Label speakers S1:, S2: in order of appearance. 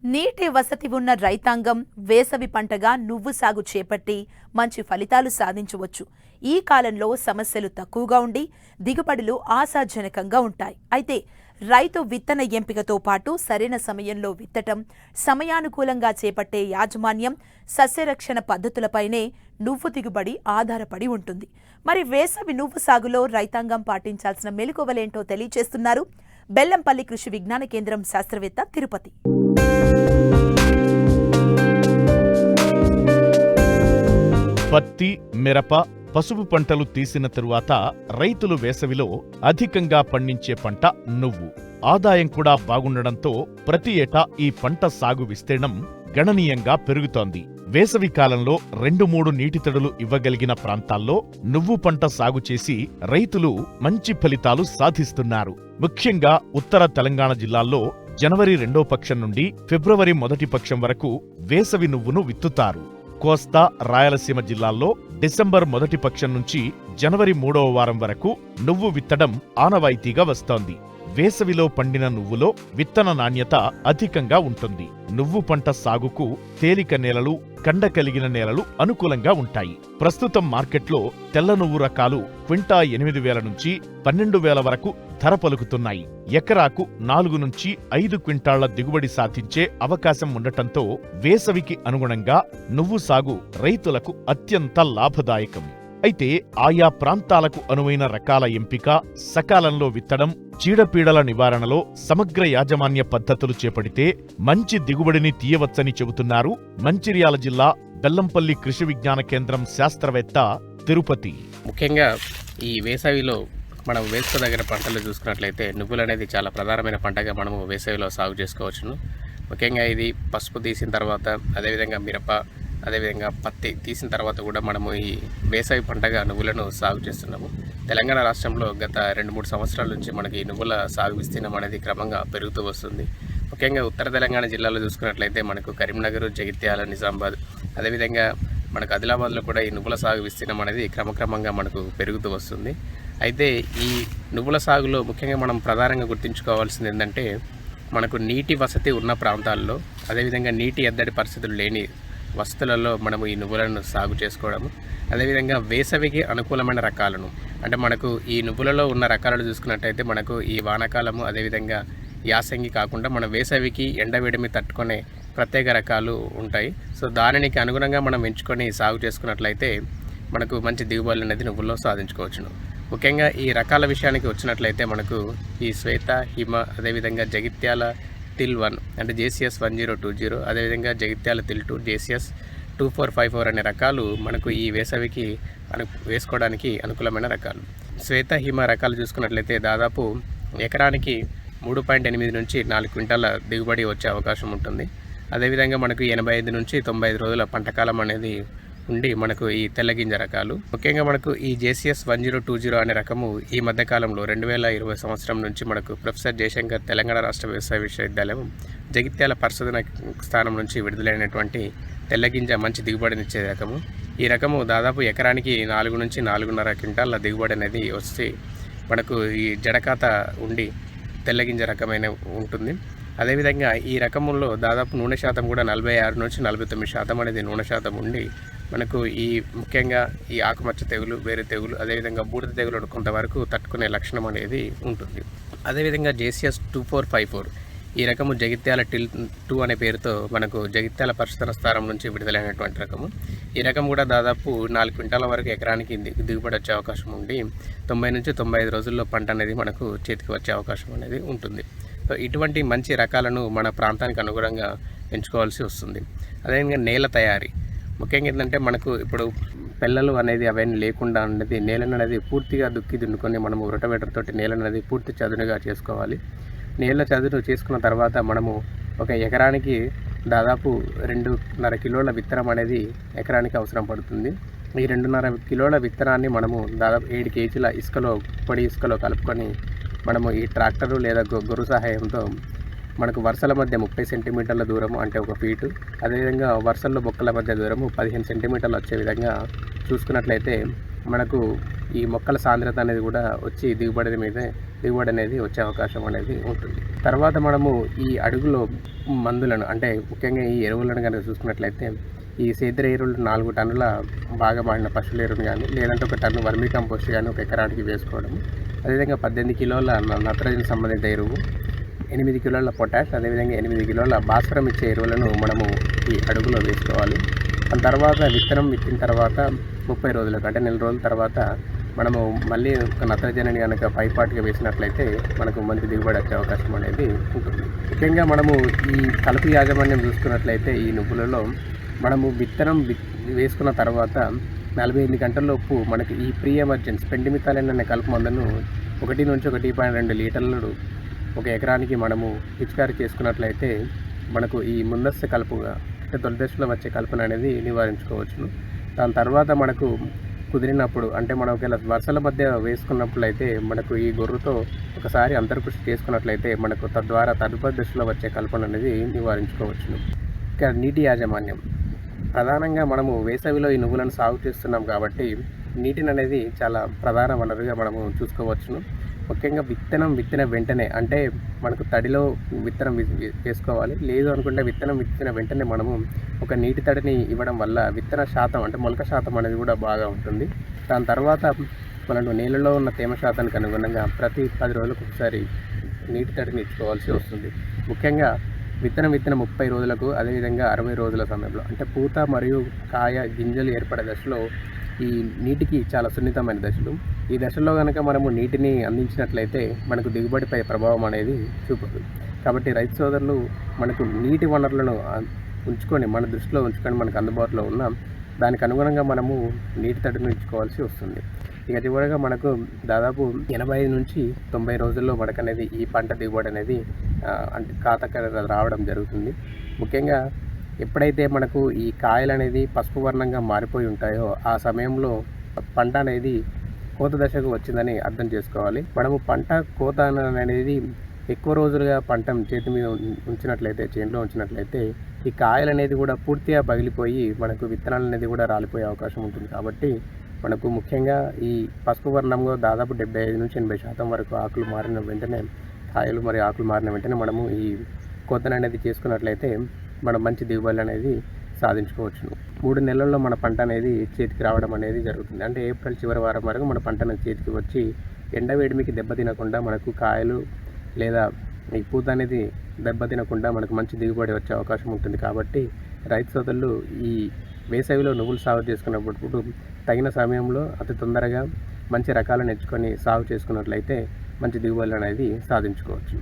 S1: నీటి వసతి ఉన్న రైతాంగం వేసవి పంటగా నువ్వు సాగు చేపట్టి మంచి ఫలితాలు సాధించవచ్చు. ఈ కాలంలో సమస్యలు తక్కువగా ఉండి దిగుబడులు ఆశాజనకంగా ఉంటాయి. అయితే రైతు విత్తన ఎంపికతో పాటు సరైన సమయంలో విత్తటం, సమయానుకూలంగా చేపట్టే యాజమాన్యం, సస్యరక్షణ పద్ధతులపైనే నువ్వు దిగుబడి ఆధారపడి ఉంటుంది. మరి వేసవి నువ్వు సాగులో రైతాంగం పాటించాల్సిన మెలకువలేంటో తెలియజేస్తున్నారు బెల్లంపల్లి కృషి విజ్ఞాన కేంద్రం శాస్త్రవేత్త తిరుపతి.
S2: పత్తి, మిరప, పసుపు పంటలు తీసిన తరువాత రైతులు వేసవిలో అధికంగా పండించే పంట నువ్వు. ఆదాయం కూడా బాగుండడంతో ప్రతి ఏటా ఈ పంట సాగు విస్తీర్ణం గణనీయంగా పెరుగుతోంది. వేసవి కాలంలో 2-3 నీటితడులు ఇవ్వగలిగిన ప్రాంతాల్లో నువ్వు పంట సాగు చేసి రైతులు మంచి ఫలితాలు సాధిస్తున్నారు. ముఖ్యంగా ఉత్తర తెలంగాణ జిల్లాల్లో జనవరి 2వ పక్షం నుండి ఫిబ్రవరి 1వ పక్షం వరకు వేసవి నువ్వును విత్తుతారు. కోస్తా, రాయలసీమ జిల్లాల్లో డిసెంబర్ 1వ పక్షం నుంచి జనవరి 3వ వారం వరకు నువ్వు విత్తడం ఆనవాయితీగా వస్తోంది. వేసవిలో పండిన నువ్వులో విత్తన నాణ్యత అధికంగా ఉంటుంది. నువ్వు పంట సాగుకు తేలిక నేలలు, కండ కలిగిన నేలలు అనుకూలంగా ఉంటాయి. ప్రస్తుతం మార్కెట్లో తెల్ల నువ్వు రకాలు క్వింటా 8,000 నుంచి 12,000 వరకు ధర పలుకుతున్నాయి. ఎకరాకు 4 నుంచి 5 క్వింటాళ్ల దిగుబడి సాధించే అవకాశం ఉండటంతో వేసవికి అనుగుణంగా నువ్వు సాగు రైతులకు అత్యంత లాభదాయకం. అయితే ఆయా ప్రాంతాలకు అనువైన రకాల ఎంపిక, సకాలంలో విత్తడం, చీడపీడల నివారణలో సమగ్ర యాజమాన్య పద్ధతులు చేపడితే మంచి దిగుబడిని తీయవచ్చని చెబుతున్నారు మంచిర్యాల జిల్లా బెల్లంపల్లి కృషి విజ్ఞాన కేంద్రం శాస్త్రవేత్త తిరుపతి.
S3: ముఖ్యంగా ఈ వేసవిలో మనం వేసుకోదగిన పంటలు చూసుకున్నట్లయితే నువ్వులు అనేది చాలా ప్రధానమైన పంటగా మనము వేసవిలో సాగు చేసుకోవచ్చును. ముఖ్యంగా ఇది పసుపు తీసిన తర్వాత, అదేవిధంగా మిరప, అదేవిధంగా పత్తి తీసిన తర్వాత కూడా మనము ఈ వేసవి పంటగా నువ్వులను సాగు చేస్తున్నాము. తెలంగాణ రాష్ట్రంలో గత 2-3 సంవత్సరాల నుంచి మనకి నువ్వుల సాగు విస్తీర్ణం అనేది క్రమంగా పెరుగుతూ వస్తుంది. ముఖ్యంగా ఉత్తర తెలంగాణ జిల్లాలో చూసుకున్నట్లయితే మనకు కరీంనగర్, జగిత్యాల, నిజామాబాద్, అదేవిధంగా మనకు ఆదిలాబాద్లో కూడా ఈ నువ్వుల సాగు విస్తీర్ణం అనేది క్రమక్రమంగా మనకు పెరుగుతూ వస్తుంది. అయితే ఈ నువ్వుల సాగులో ముఖ్యంగా మనం ప్రధానంగా గుర్తుంచుకోవాల్సింది ఏంటంటే, మనకు నీటి వసతి ఉన్న ప్రాంతాల్లో, అదేవిధంగా నీటి ఎద్దడి పరిస్థితులు లేని వసతులలో మనము ఈ నువ్వులను సాగు చేసుకోవడము, అదేవిధంగా వేసవికి అనుకూలమైన రకాలను, అంటే మనకు ఈ నువ్వులలో ఉన్న రకాలను చూసుకున్నట్టయితే మనకు ఈ వానాకాలము, అదేవిధంగా యాసంగి కాకుండా మన వేసవికి ఎండవేడిమి తట్టుకునే ప్రత్యేక రకాలు ఉంటాయి. సో దానికి అనుగుణంగా మనం ఎంచుకొని సాగు చేసుకున్నట్లయితే మనకు మంచి దిగుబడులు అనేది నువ్వుల్లో సాధించుకోవచ్చును. ముఖ్యంగా ఈ రకాల విషయానికి వచ్చినట్లయితే మనకు ఈ శ్వేత, హిమ, అదేవిధంగా జగిత్యాల తిల్ 1 అంటే JCS 1020, అదేవిధంగా జగిత్యాల తిల్ 2 JCS 2454 అనే రకాలు మనకు ఈ వేసవికి వేసుకోవడానికి అనుకూలమైన రకాలు. శ్వేత, హిమ రకాలు చూసుకున్నట్లయితే దాదాపు ఎకరానికి 3.8 నుంచి 4 క్వింటాల దిగుబడి వచ్చే అవకాశం ఉంటుంది. అదేవిధంగా మనకు 85 నుంచి 95 రోజుల పంటకాలం అనేది ఉండి మనకు ఈ తెల్లగింజ రకాలు. ముఖ్యంగా మనకు ఈ JCS 1020 అనే రకము ఈ మధ్యకాలంలో 2020 సంవత్సరం నుంచి మనకు ప్రొఫెసర్ జయశంకర్ తెలంగాణ రాష్ట్ర వ్యవసాయ విశ్వవిద్యాలయం జగిత్యాల పరిశోధన స్థానం నుంచి విడుదలైనటువంటి తెల్లగింజ మంచి దిగుబడినిచ్చే రకము. ఈ రకము దాదాపు ఎకరానికి 4 నుంచి 4.5 క్వింటాల దిగుబడి అనేది వచ్చి మనకు ఈ జడకాత ఉండి తెల్లగింజ రకమైన ఉంటుంది. అదేవిధంగా ఈ రకముల్లో దాదాపు నూనె శాతం కూడా 46 నుంచి 49% అనేది నూనె శాతం ఉండి మనకు ఈ ముఖ్యంగా ఈ ఆకుమచ్చ తెగులు, వేరు తెగులు, అదేవిధంగా బూడిద తెగులు కొంతవరకు తట్టుకునే లక్షణం అనేది ఉంటుంది. అదేవిధంగా JCS 2454 ఈ రకము జగిత్యాల టిల్ 2 అనే పేరుతో మనకు జగిత్యాల పరిశోధన స్థానం నుంచి విడుదలైనటువంటి రకము. ఈ రకం కూడా దాదాపు 4 క్వింటాల వరకు ఎకరానికి దిగుబడి వచ్చే అవకాశం ఉండి 90 నుంచి 95 రోజుల్లో పంట అనేది మనకు చేతికి వచ్చే అవకాశం అనేది ఉంటుంది. సో ఇటువంటి మంచి రకాలను మన ప్రాంతానికి అనుగుణంగా ఎంచుకోవాల్సి వస్తుంది. అదేవిధంగా నేల తయారీ ముఖ్యంగా ఏంటంటే, మనకు ఇప్పుడు పెళ్ళలు అనేది అవన్నీ లేకుండా అనేది నేలను అనేది పూర్తిగా దున్నుకొని మనము రొటవేటర్ తోటి నేలను అనేది పూర్తి చదునుగా చేసుకోవాలి. నేల చదును చేసుకున్న తర్వాత మనము ఒక ఎకరానికి దాదాపు 2.5 కిలోల విత్తనం అనేది ఎకరానికి అవసరం పడుతుంది. ఈ 2.5 కిలోల విత్తనాన్ని మనము దాదాపు 7 కేజీల ఇసుకలో, పొడి ఇసుకలో కలుపుకొని మనము ఈ ట్రాక్టరు లేదా గొర్రు సహాయంతో మనకు వరుసల మధ్య 30 సెంటీమీటర్ల దూరము అంటే 1 ఫీటు, అదేవిధంగా వరుసల్లో బొక్కల మధ్య దూరము 15 సెంటీమీటర్లు వచ్చే విధంగా చూసుకున్నట్లయితే మనకు ఈ మొక్కల సాంద్రత అనేది కూడా వచ్చి దిగుబడి అనేది వచ్చే అవకాశం అనేది ఉంటుంది. తర్వాత మనము ఈ అడుగులో మందులను అంటే ముఖ్యంగా ఈ ఎరువులను కనుక చూసుకున్నట్లయితే ఈ సేంద్రియ ఎరువులు 4 టన్నుల బాగా మాడిన పశువుల ఎరువును కానీ లేదంటే 1 టన్ను వర్మీ కంపోస్ట్ కానీ ఒక ఎకరానికి వేసుకోవడం. అదేవిధంగా 18 కిలోల నత్రజని సంబంధిత ఎరువు, 8 కిలోల పొటాష్, అదేవిధంగా 8 కిలోల భాస్వరం ఇచ్చే ఎరువులను మనము ఈ అడుగులో వేసుకోవాలి. దాని తర్వాత విత్తిన తర్వాత 30 రోజులకు అంటే నెల రోజుల తర్వాత మనము మళ్ళీ నత్రజనిని కనుక పైపాటుగా వేసినట్లయితే మనకు మంచి దిగుబడి వచ్చే అవకాశం అనేది ఉంటుంది. ముఖ్యంగా మనము ఈ కలుపు యాజమాన్యం చూసుకున్నట్లయితే ఈ నువ్వులలో మనము విత్తనం వేసుకున్న తర్వాత 48 గంటల్లోపు మనకి ఈ ప్రీ ఎమర్జెన్స్ పెండిమిథాలిన్ అనే కలుపు మందును 1 నుంచి 1.2 లీటర్లు ఒక ఎకరానికి మనము పిచికారీ చేసుకున్నట్లయితే మనకు ఈ ముందస్తు కలుపుగా అంటే తొలి దశలో వచ్చే కలుపును అనేది నివారించుకోవచ్చును. దాని తర్వాత మనకు కుదిరినప్పుడు అంటే మనం ఒకవేళ వరుసల మధ్య వేసుకున్నట్లయితే మనకు ఈ గొర్రుతో ఒకసారి అంతర్కృషి చేసుకున్నట్లయితే మనకు తద్వారా తదుపరి దశలో వచ్చే కలుపును అనేది నివారించుకోవచ్చును. ఇంకా నీటి యాజమాన్యం ప్రధానంగా మనము వేసవిలో ఈ నువ్వులను సాగు చేస్తున్నాం కాబట్టి నీటిని అనేది చాలా ప్రధాన వనరుగా మనము చూసుకోవచ్చును. ముఖ్యంగా విత్తిన వెంటనే అంటే మనకు తడిలో విత్తనం వేసుకోవాలి. లేదు అనుకుంటే విత్తిన వెంటనే మనము ఒక నీటి తడిని ఇవ్వడం వల్ల విత్తన శాతం అంటే మొలక శాతం అనేది కూడా బాగా ఉంటుంది. దాని తర్వాత మనకు నీళ్ళలో ఉన్న తేమ శాతానికి అనుగుణంగా ప్రతి 10 రోజులకు ఒకసారి నీటి తడిని ఇచ్చుకోవాల్సి వస్తుంది. ముఖ్యంగా విత్తన 30 రోజులకు అదేవిధంగా 60 రోజుల సమయంలో అంటే పూత మరియు కాయ గింజలు ఏర్పడే దశలో ఈ నీటికి చాలా సున్నితమైన దశలు. ఈ దశలో కనుక మనము నీటిని అందించినట్లయితే మనకు దిగుబడిపై ప్రభావం అనేది చూపదు. కాబట్టి రైతు సోదరులు మనకు నీటి వనరులను మన దృష్టిలో ఉంచుకొని మనకు అందుబాటులో ఉన్న దానికి అనుగుణంగా మనము నీటి తడిని ఇచ్చుకోవాల్సి వస్తుంది. ఇక చివరిగా మనకు దాదాపు 85 నుంచి 90 రోజుల్లో మనకనేది ఈ పంట దిగుబడి అనేది అంటే ఖాతాకు రావడం జరుగుతుంది. ముఖ్యంగా ఎప్పుడైతే మనకు ఈ కాయలు అనేది పసుపు వర్ణంగా మారిపోయి ఉంటాయో ఆ సమయంలో పంట అనేది కోత దశకు వచ్చిందని అర్థం చేసుకోవాలి. మనము పంట కోత అనేది ఎక్కువ రోజులుగా పంట చేతి మీద చేనులో ఉంచినట్లయితే ఈ కాయలు అనేది కూడా పూర్తిగా పగిలిపోయి మనకు విత్తనాలు అనేది కూడా రాలిపోయే అవకాశం ఉంటుంది. కాబట్టి మనకు ముఖ్యంగా ఈ పసుపు వర్ణంలో దాదాపు 75 నుంచి 80% వరకు ఆకులు మారిన వెంటనే కాయలు మరియు ఆకులు మారిన వెంటనే మనము ఈ కోతను అనేది చేసుకున్నట్లయితే మనం మంచి దిగుబడి అనేది సాధించుకోవచ్చును. 3 నెలల్లో మన పంట అనేది చేతికి రావడం అనేది జరుగుతుంది. అంటే ఏప్రిల్ చివరి వారం వరకు మన పంట అనేది చేతికి వచ్చి ఎండవేడిమికి దెబ్బతినకుండా మనకు కాయలు లేదా ఈ పూత అనేది దెబ్బతినకుండా మనకు మంచి దిగుబడి వచ్చే అవకాశం ఉంటుంది. కాబట్టి రైతు సోదరులు ఈ వేసవిలో నువ్వులు సాగు చేసుకున్నప్పుడు తగిన సమయంలో అతి తొందరగా మంచి రకాలను ఎంచుకొని సాగు చేసుకున్నట్లయితే మంచి దిగుబడులు అనేది సాధించుకోవచ్చు.